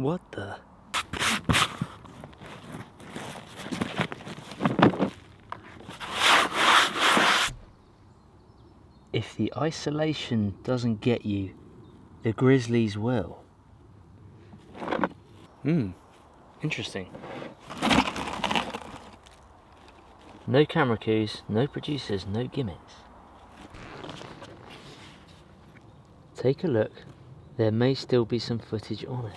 What the? If the isolation doesn't get you, the grizzlies will. Interesting. No camera crews, no producers, no gimmicks. Take a look, there may still be some footage on it.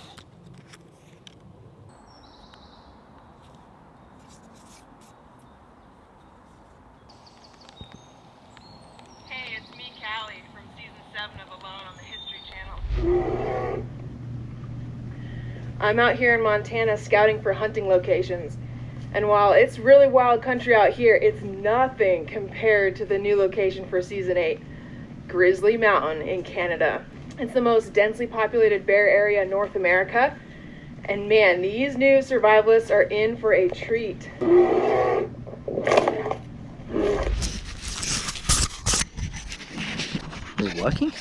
Hey, it's me, Callie, from season 7 of Alone on the History Channel. I'm out here in Montana scouting for hunting locations. And while it's really wild country out here, it's nothing compared to the new location for season 8, Grizzly Mountain in Canada. It's the most densely populated bear area in North America. And man, these new survivalists are in for a treat. Is it working?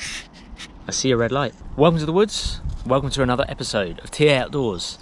I see a red light. Welcome to the woods. Welcome to another episode of TA Outdoors.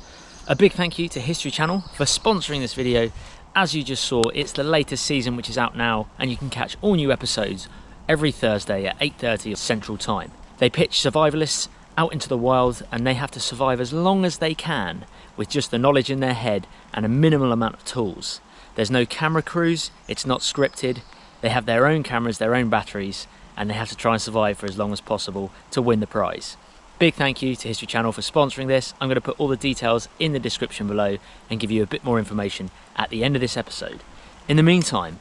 A big thank you to History Channel for sponsoring this video. As you just saw, it's the latest season which is out now, and you can catch all new episodes every Thursday at 8:30 Central Time. They pitch survivalists out into the wild, and they have to survive as long as they can with just the knowledge in their head and a minimal amount of tools. There's no camera crews, it's not scripted. They have their own cameras, their own batteries, and they have to try and survive for as long as possible to win the prize. Big thank you to History Channel for sponsoring this. I'm going to put all the details in the description below and give you a bit more information at the end of this episode. In the meantime,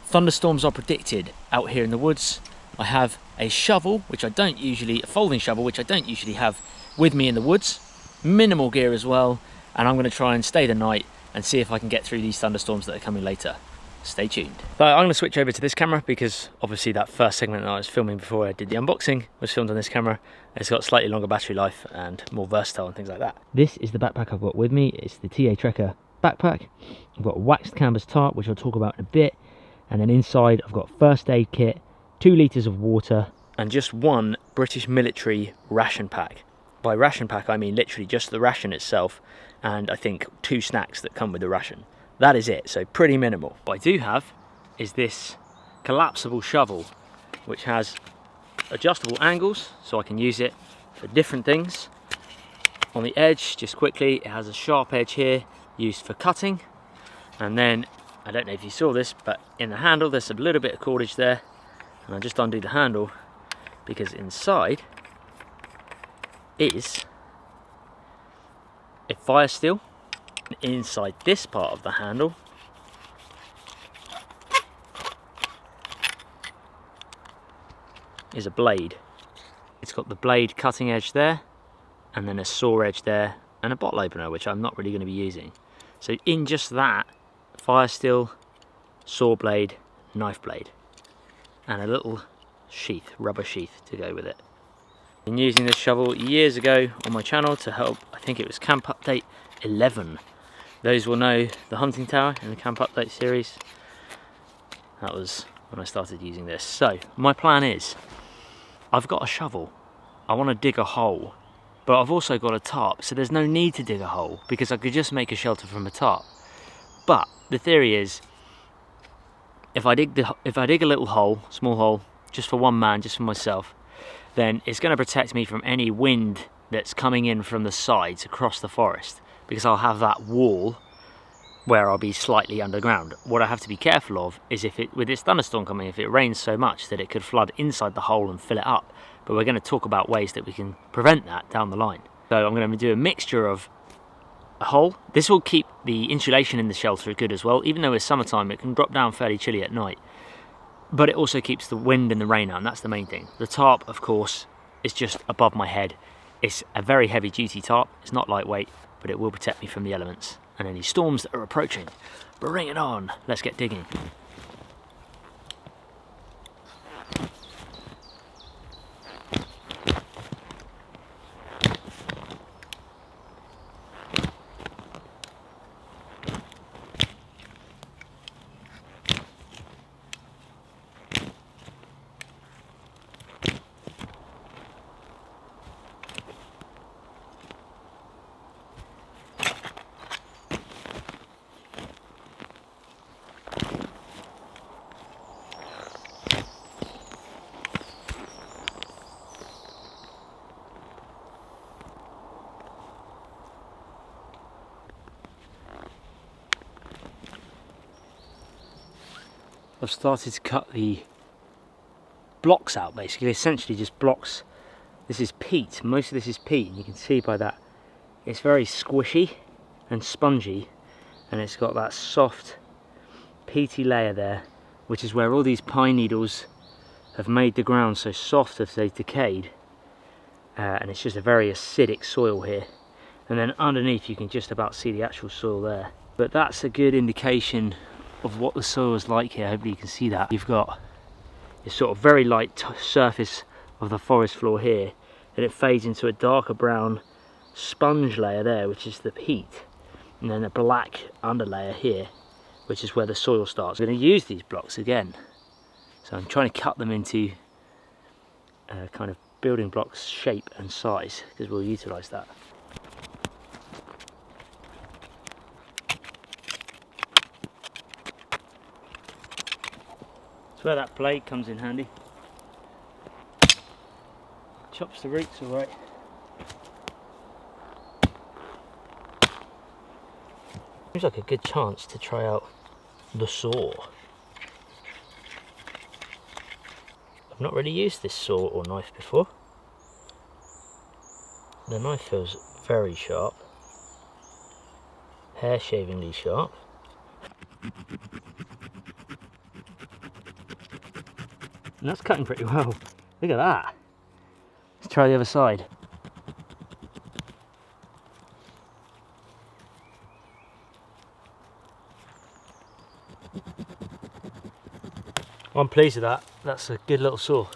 thunderstorms are predicted out here in the woods. I have a shovel, a folding shovel, which I don't usually have with me in the woods. Minimal gear as well, and I'm going to try and stay the night and see if I can get through these thunderstorms that are coming later. Stay tuned. So I'm going to switch over to this camera because obviously that first segment that I was filming before I did the unboxing was filmed on this camera. It's got slightly longer battery life and more versatile and things like that. This is the backpack I've got with me. It's the TA Trekker backpack. I've got a waxed canvas tarp, which I'll talk about in a bit. And then inside I've got first aid kit, 2 litres of water, and just one British military ration pack. By ration pack I mean literally just the ration itself, and I think 2 snacks that come with the ration. That is it, so pretty minimal. What I do have is this collapsible shovel, which has adjustable angles, so I can use it for different things. On the edge, just quickly, it has a sharp edge here, used for cutting. And then, I don't know if you saw this, but in the handle there's a little bit of cordage there. And I'll just undo the handle, because inside is a fire steel. Inside this part of the handle is a blade. It's got the blade cutting edge there, and then a saw edge there, and a bottle opener, which I'm not really going to be using. So in just that, fire steel, saw blade, knife blade, and a little sheath, rubber sheath to go with it. I've been using this shovel years ago on my channel to help, I think it was Camp Update 11. Those will know the hunting tower in the Camp Update series. That was when I started using this. So my plan is, I've got a shovel. I want to dig a hole, but I've also got a tarp, so there's no need to dig a hole because I could just make a shelter from a tarp. But the theory is, if I dig a little hole, small hole, just for one man, just for myself, then it's going to protect me from any wind that's coming in from the sides across the forest, because I'll have that wall where I'll be slightly underground. What I have to be careful of is with this thunderstorm coming, if it rains so much that it could flood inside the hole and fill it up. But we're going to talk about ways that we can prevent that down the line. So I'm going to do a mixture of a hole. This will keep the insulation in the shelter good as well. Even though it's summertime, it can drop down fairly chilly at night. But it also keeps the wind and the rain out, and that's the main thing. The tarp, of course, is just above my head. It's a very heavy duty tarp. It's not lightweight, but it will protect me from the elements and any storms that are approaching. Bring it on, let's get digging. I've started to cut the blocks out, basically, essentially just blocks. This is peat, most of this is peat, and you can see by that it's very squishy and spongy, and it's got that soft peaty layer there, which is where all these pine needles have made the ground so soft as they've decayed, and it's just a very acidic soil here. And then underneath you can just about see the actual soil there, but that's a good indication of what the soil is like here. Hopefully you can see that. You've got this sort of very light surface of the forest floor here, and it fades into a darker brown sponge layer there, which is the peat, and then a black underlayer here, which is where the soil starts. I'm going to use these blocks again, so I'm trying to cut them into kind of building blocks shape and size, because we'll utilise that. That's where that blade comes in handy. Chops the roots all right. Seems like a good chance to try out the saw. I've not really used this saw or knife before. The knife feels very sharp, hair shavingly sharp. And that's cutting pretty well. Look at that. Let's try the other side. I'm pleased with that. That's a good little saw.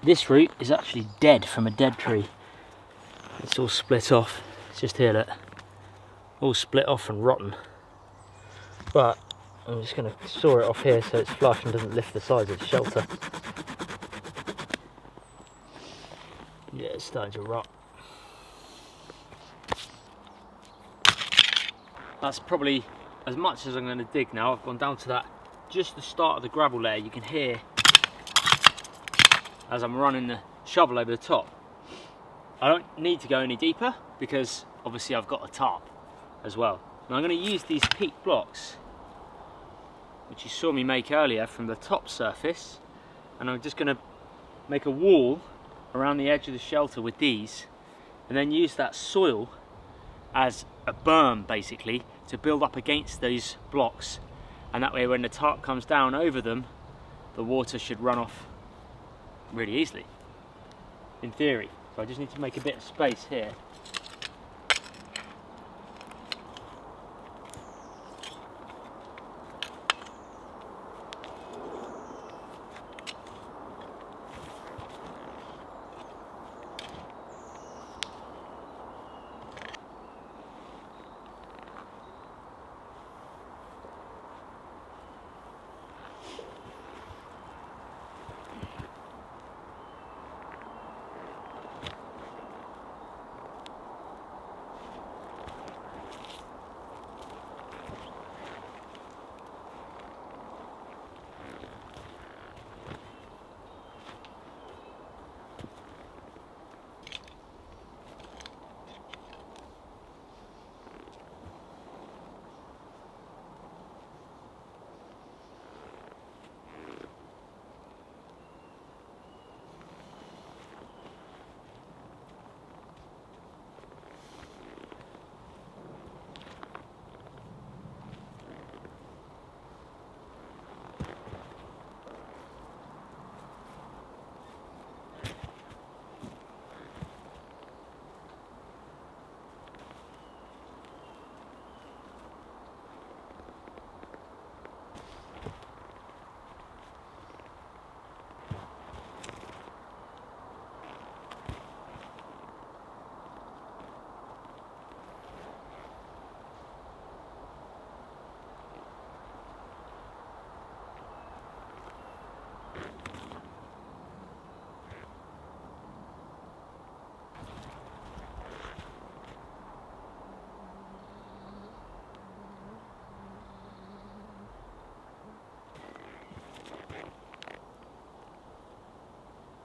This root is actually dead from a dead tree. It's all split off. It's just here, look. All split off and rotten. But I'm just going to saw it off here so it's flush and doesn't lift the sides of the shelter. Yeah, it's starting to rot. That's probably as much as I'm going to dig now. I've gone down to that, just the start of the gravel layer. You can hear as I'm running the shovel over the top. I don't need to go any deeper because obviously I've got a tarp as well. Now I'm going to use these peat blocks, which you saw me make earlier, from the top surface, and I'm just going to make a wall around the edge of the shelter with these, and then use that soil as a berm basically to build up against those blocks, and that way when the tarp comes down over them, the water should run off really easily, in theory. So I just need to make a bit of space here.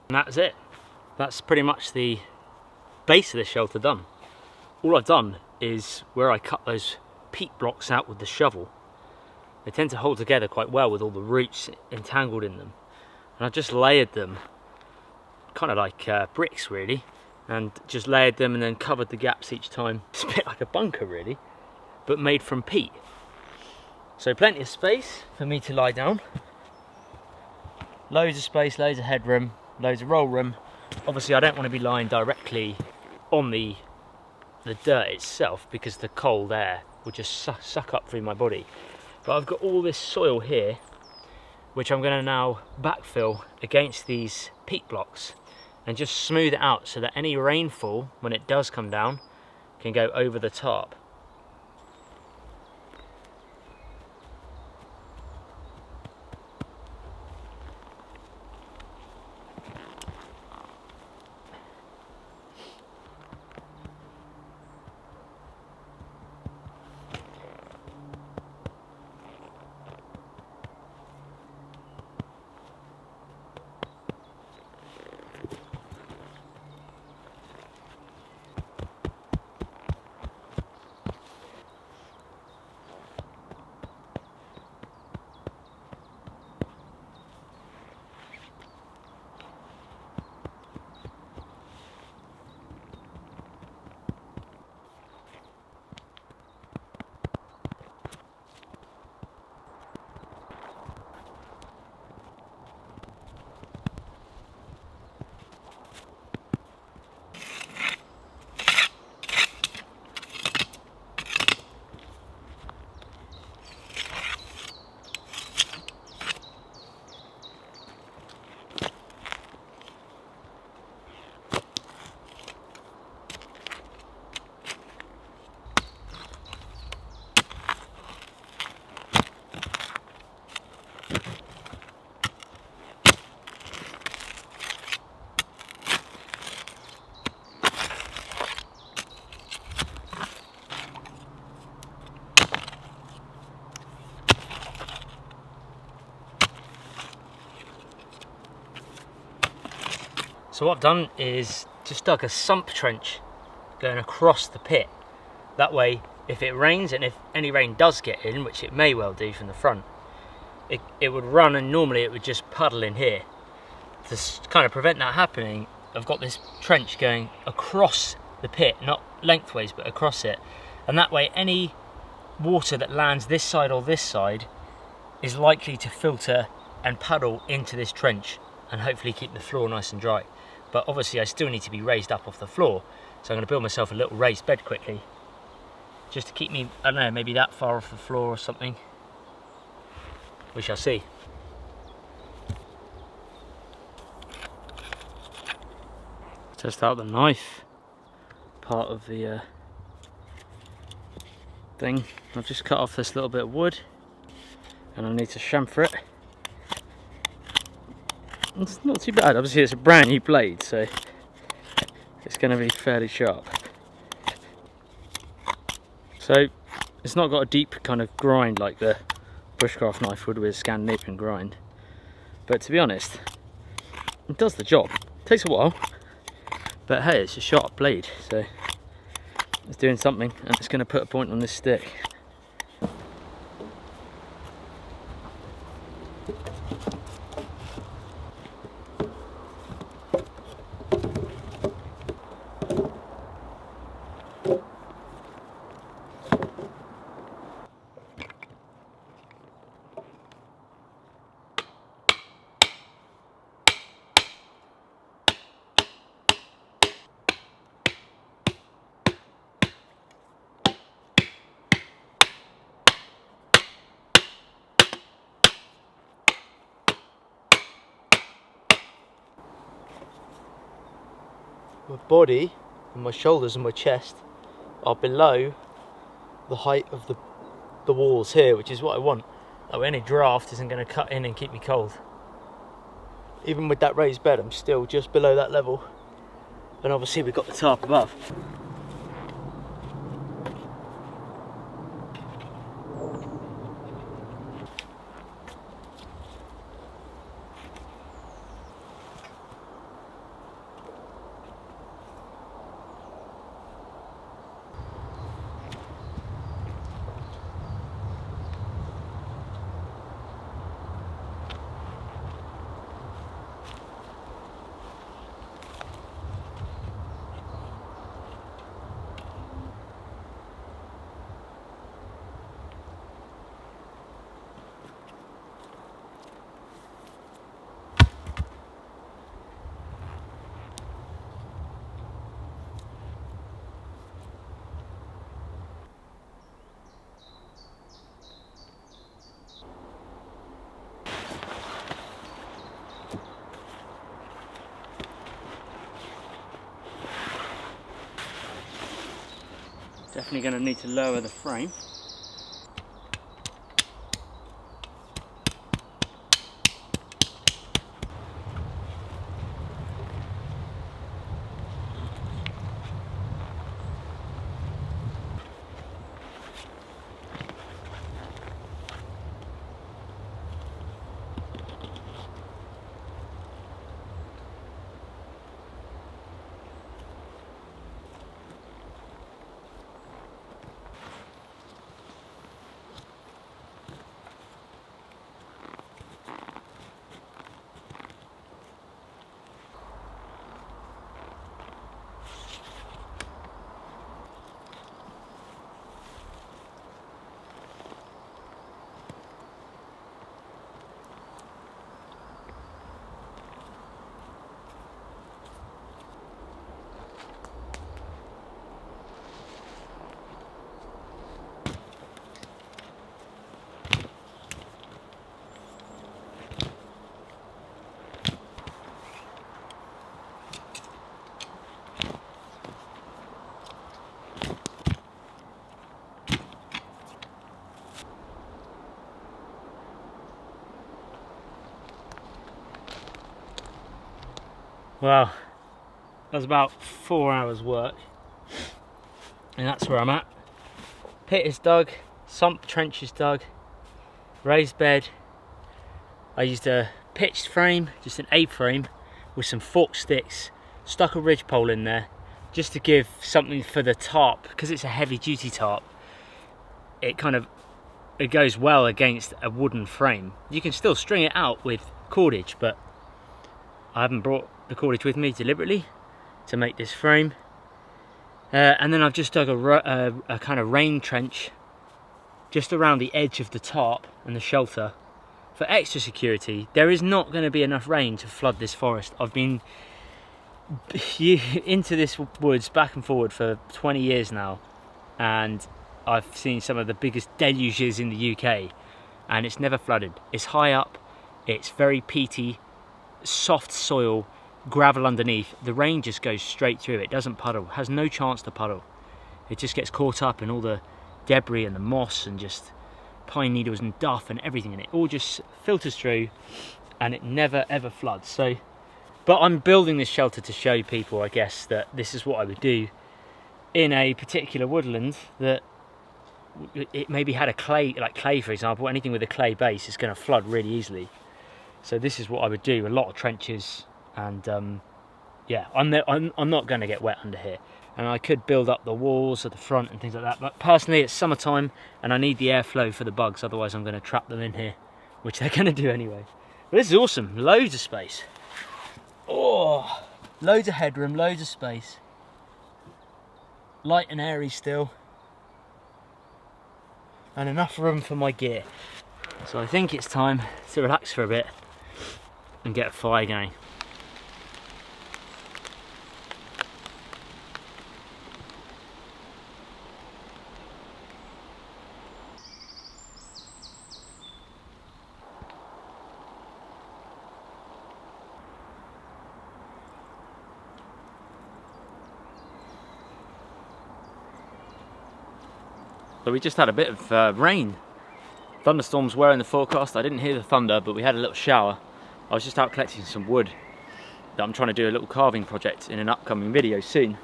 And that's it. That's pretty much the base of the shelter done. All I've done is where I cut those peat blocks out with the shovel, They tend to hold together quite well with all the roots entangled in them. And I've just layered them, kind of like bricks really, and just layered them and then covered the gaps each time. It's a bit like a bunker really, but made from peat. So plenty of space for me to lie down. Loads of space, loads of headroom, loads of roll room. Obviously I don't want to be lying directly on the dirt itself because the cold air will just suck up through my body. But I've got all this soil here, which I'm going to now backfill against these peat blocks and just smooth it out so that any rainfall, when it does come down, can go over the tarp. So what I've done is just dug a sump trench going across the pit. That way, if it rains, and if any rain does get in, which it may well do from the front, it would run, and normally it would just puddle in here. To kind of prevent that happening, I've got this trench going across the pit, not lengthways, but across it. And that way, any water that lands this side or this side is likely to filter and puddle into this trench and hopefully keep the floor nice and dry. But obviously I still need to be raised up off the floor, so I'm going to build myself a little raised bed quickly, just to keep me, I don't know, maybe that far off the floor or something. We shall see. Test out the knife part of the thing. I've just cut off this little bit of wood and I need to chamfer it. It's not too bad. Obviously it's a brand new blade, so it's going to be fairly sharp. So it's not got a deep kind of grind like the bushcraft knife would with a Scandinavian grind, but to be honest, it does the job. It takes a while, but hey, it's a sharp blade, so it's doing something, and it's going to put a point on this stick. My body and my shoulders and my chest are below the height of the walls here, which is what I want. That way any draft isn't going to cut in and keep me cold. Even with that raised bed, I'm still just below that level. And obviously we've got the tarp above. Definitely going to need to lower the frame. Well, that was about 4 hours work, and that's where I'm at. Pit is dug, sump trench is dug, raised bed. I used a pitched frame, just an A-frame with some forked sticks, stuck a ridge pole in there just to give something for the tarp, because it's a heavy duty tarp. It goes well against a wooden frame. You can still string it out with cordage, but I haven't brought the cordage with me deliberately to make this frame. And then I've just dug a kind of rain trench just around the edge of the tarp and the shelter for extra security. There is not going to be enough rain to flood this forest. I've been into this woods back and forward for 20 years now, and I've seen some of the biggest deluges in the UK, and it's never flooded. It's high up, it's very peaty, soft soil, gravel underneath. The rain just goes straight through. It doesn't puddle, has no chance to puddle. It just gets caught up in all the debris and the moss and just pine needles and duff and everything, and it all just filters through, and it never ever floods. So, but I'm building this shelter to show people, I guess, that this is what I would do in a particular woodland that it maybe had a clay, like clay for example. Anything with a clay base is going to flood really easily. So this is what I would do. A lot of trenches, and yeah, I'm not going to get wet under here. And I could build up the walls at the front and things like that, but personally it's summertime and I need the airflow for the bugs, otherwise I'm going to trap them in here, which they're going to do anyway. But this is awesome, loads of space. Oh, loads of headroom, loads of space. Light and airy still. And enough room for my gear. So I think it's time to relax for a bit and get a fire going. So we just had a bit of rain. Thunderstorms were in the forecast. I didn't hear the thunder, but we had a little shower. I was just out collecting some wood that I'm trying to do a little carving project in an upcoming video soon.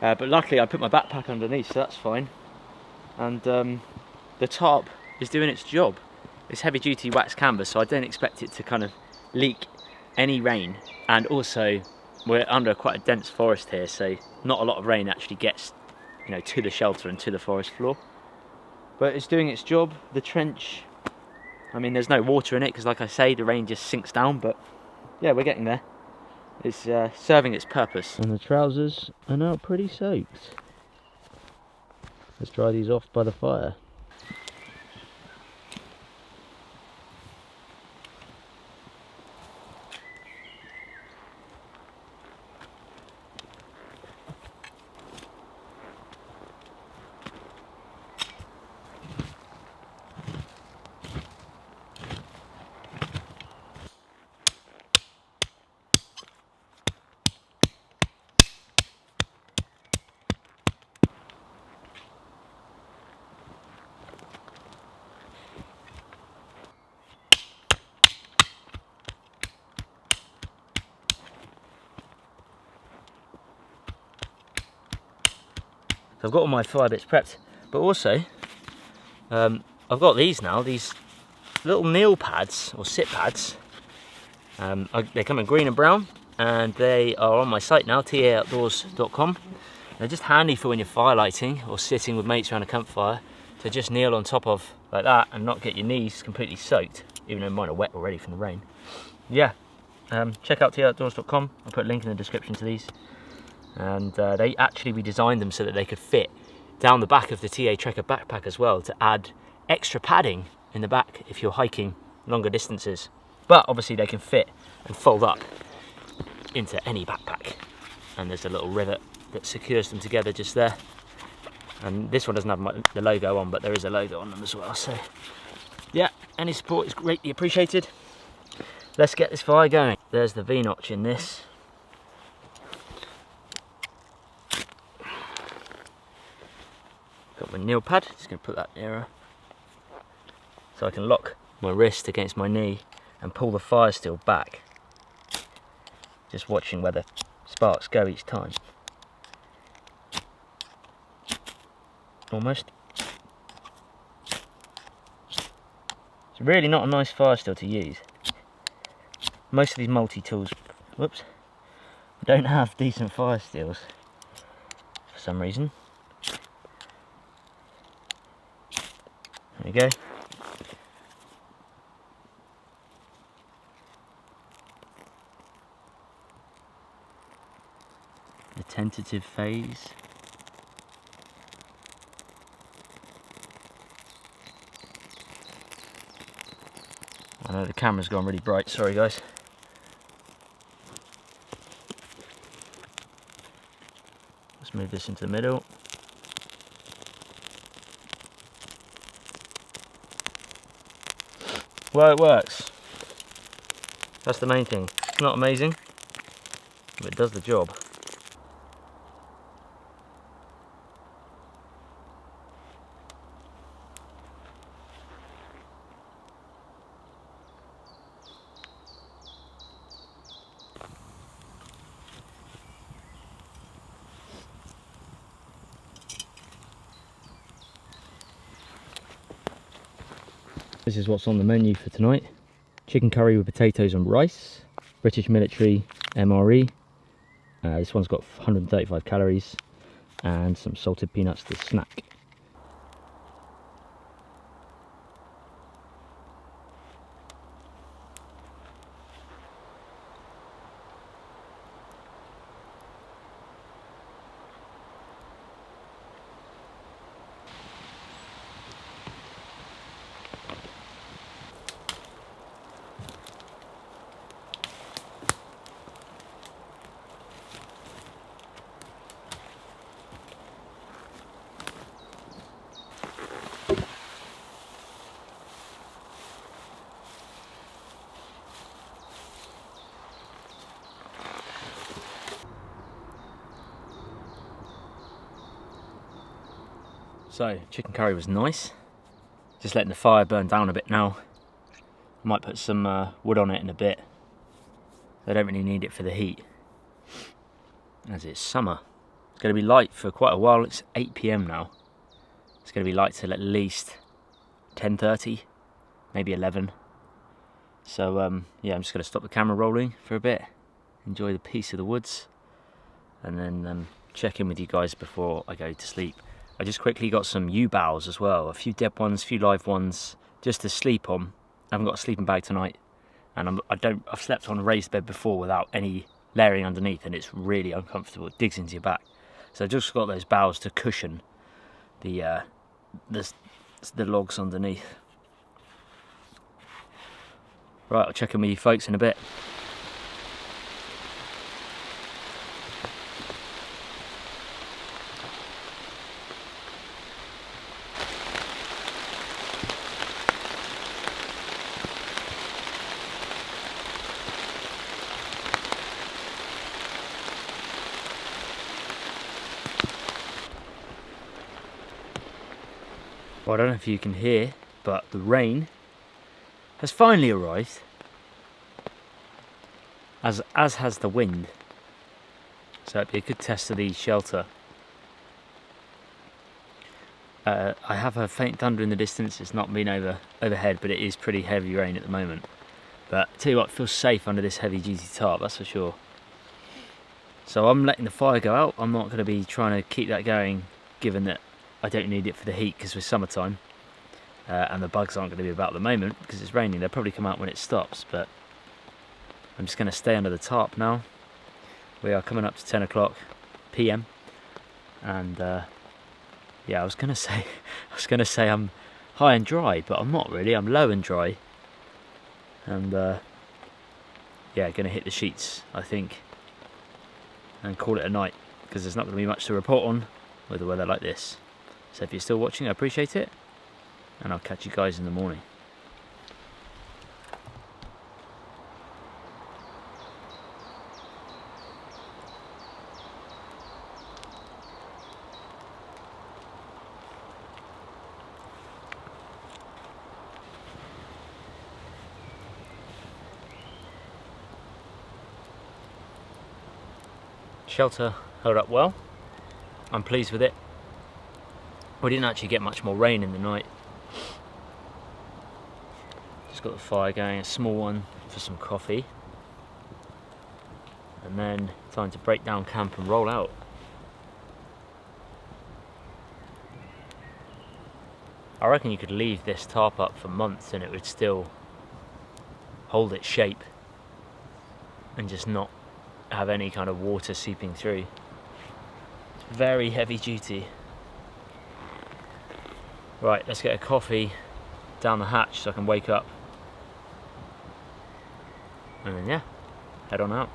But luckily I put my backpack underneath, so that's fine. And the tarp is doing its job. It's heavy duty wax canvas, so I don't expect it to kind of leak any rain. And also we're under quite a dense forest here, so not a lot of rain actually gets, you know, to the shelter and to the forest floor. But it's doing its job. The trench, I mean, there's no water in it because, like I say, the rain just sinks down, but yeah, we're getting there. It's serving its purpose. And the trousers are now pretty soaked. Let's dry these off by the fire. I've got all my fire bits prepped, but also I've got these now, these little kneel pads or sit pads. They come in green and brown, and they are on my site now, taoutdoors.com. They're just handy for when you're firelighting or sitting with mates around a campfire to just kneel on top of like that and not get your knees completely soaked, even though mine are wet already from the rain. Yeah, check out taoutdoors.com. I'll put a link in the description to these. And we designed them so that they could fit down the back of the TA Trekker backpack as well, to add extra padding in the back if you're hiking longer distances. But obviously they can fit and fold up into any backpack. And there's a little rivet that secures them together just there. And this one doesn't have the logo on, but there is a logo on them as well. So yeah, any support is greatly appreciated. Let's get this fire going. There's the V-notch in this. Got my kneel pad, just going to put that nearer so I can lock my wrist against my knee and pull the fire steel back, just watching where the sparks go each time. Almost. It's really not a nice fire steel to use. Most of these multi-tools, don't have decent fire steels for some reason. There we go. The tentative phase. I know the camera's gone really bright, sorry guys. Let's move this into the middle. Well, it works. That's the main thing. It's not amazing, but it does the job. This is what's on the menu for tonight. Chicken curry with potatoes and rice. British military MRE. This one's got 135 calories and some salted peanuts to snack. So, chicken curry was nice. Just letting the fire burn down a bit now. I might put some wood on it in a bit. I don't really need it for the heat, as it's summer. It's going to be light for quite a while. It's 8 PM now. It's going to be light till at least 10:30, maybe 11. So yeah, I'm just going to stop the camera rolling for a bit, enjoy the peace of the woods, and then check in with you guys before I go to sleep. I just quickly got some yew boughs as well, a few dead ones, a few live ones, just to sleep on. I haven't got a sleeping bag tonight, and I've slept on a raised bed before without any layering underneath, and it's really uncomfortable. It digs into your back. So I just got those boughs to cushion the logs underneath. Right, I'll check in with you folks in a bit. Well, I don't know if you can hear, but the rain has finally arrived, as has the wind. So it'd be a good test of the shelter. I have a faint thunder in the distance. It's not been overhead, but it is pretty heavy rain at the moment. But tell you what, it feels safe under this heavy duty tarp, that's for sure. So I'm letting the fire go out. I'm not going to be trying to keep that going, given that I don't need it for the heat because we're summertime. And the bugs aren't going to be about at the moment because it's raining. They'll probably come out when it stops, but I'm just going to stay under the tarp now. We are coming up to 10 o'clock PM, and yeah, I was going to say I'm high and dry, but I'm not really. I'm low and dry, and yeah, going to hit the sheets, I think, and call it a night because there's not going to be much to report on with the weather like this. So if you're still watching, I appreciate it, and I'll catch you guys in the morning. Shelter held up well. I'm pleased with it. We didn't actually get much more rain in the night. Just got the fire going, a small one for some coffee. And then time to break down camp and roll out. I reckon you could leave this tarp up for months and it would still hold its shape and just not have any kind of water seeping through. It's very heavy duty. Right, let's get a coffee down the hatch so I can wake up, and then yeah, head on out.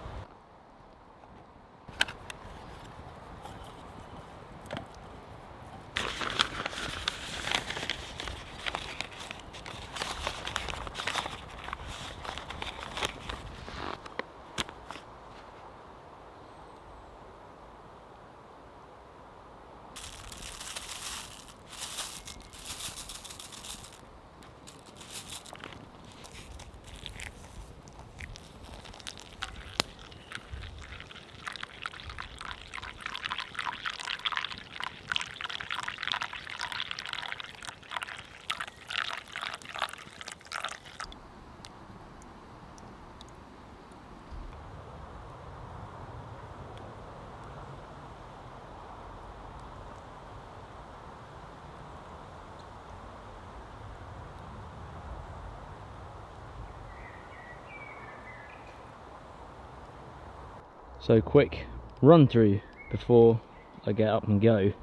So quick run through before I get up and go.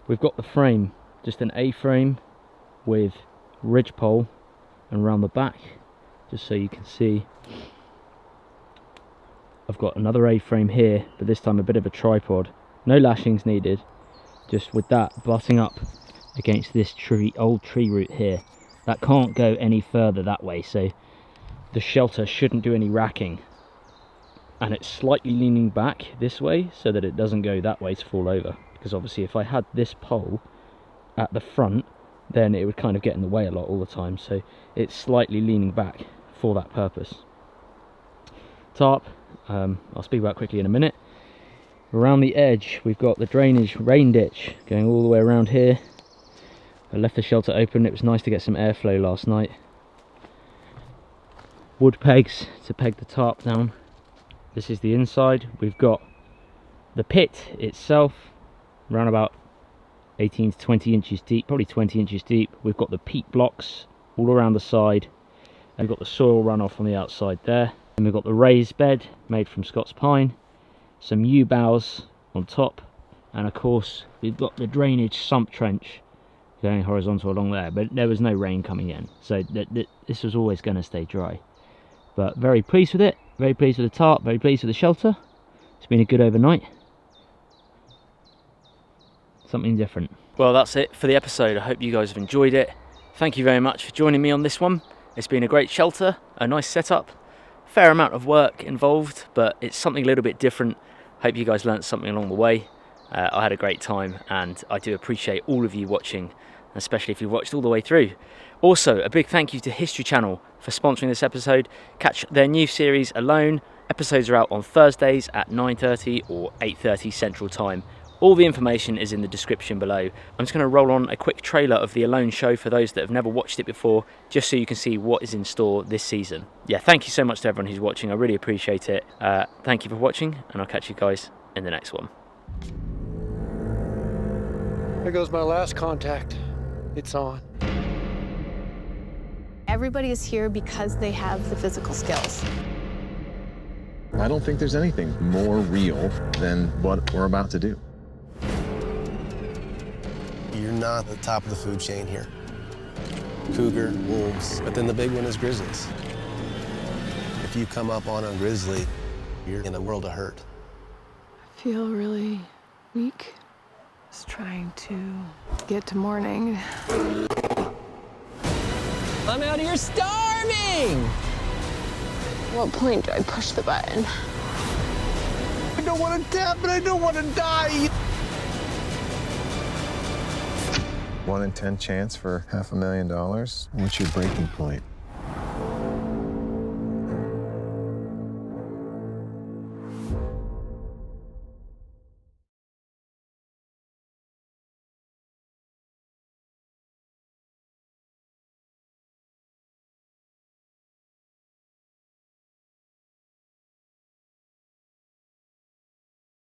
We've got the frame, just an A-frame with ridge pole, and around the back, just so you can see, I've got another A-frame here, but this time a bit of a tripod. No lashings needed, just with that butting up against this old tree root here. That can't go any further that way, so the shelter shouldn't do any racking. And it's slightly leaning back this way so that it doesn't go that way to fall over, because obviously if I had this pole at the front, then it would kind of get in the way a lot all the time, so it's slightly leaning back for that purpose. Tarp, I'll speak about quickly in a minute. Around the edge we've got the drainage rain ditch going all the way around here. I left the shelter open, it was nice to get some airflow last night. Wood pegs to peg the tarp down. This is the inside. We've got the pit itself around about 18 to 20 inches deep, probably 20 inches deep. We've got the peat blocks all around the side, and we've got the soil runoff on the outside there. And we've got the raised bed made from Scots pine, some yew boughs on top, and of course we've got the drainage sump trench going horizontal along there, but there was no rain coming in, so this was always going to stay dry. But very pleased with it, very pleased with the tarp, very pleased with the shelter. It's been a good overnight. Something different. Well, that's it for the episode. I hope you guys have enjoyed it. Thank you very much for joining me on this one. It's been a great shelter, a nice setup, fair amount of work involved, but it's something a little bit different. Hope you guys learnt something along the way. I had a great time, and I do appreciate all of you watching, especially if you watched all the way through. Also, a big thank you to History Channel for sponsoring this episode. Catch their new series Alone. Episodes are out on Thursdays at 9:30 or 8:30 Central Time, All the information is in the description below. I'm just going to roll on a quick trailer of the Alone show for those that have never watched it before, just so you can see what is in store this season. Yeah, thank you so much to everyone who's watching. I really appreciate it. Thank you for watching, and I'll catch you guys in the next one. There goes my last contact. It's on. Everybody is here because they have the physical skills. I don't think there's anything more real than what we're about to do. You're not at the top of the food chain here. Cougar, wolves, but then the big one is grizzlies. If you come up on a grizzly, you're in a world of hurt. I feel really weak. Just trying to get to morning. I'm out here starving! What point do I push the button? I don't want to tap, but I don't want to die! 1 in 10 chance for $500,000. What's your breaking point?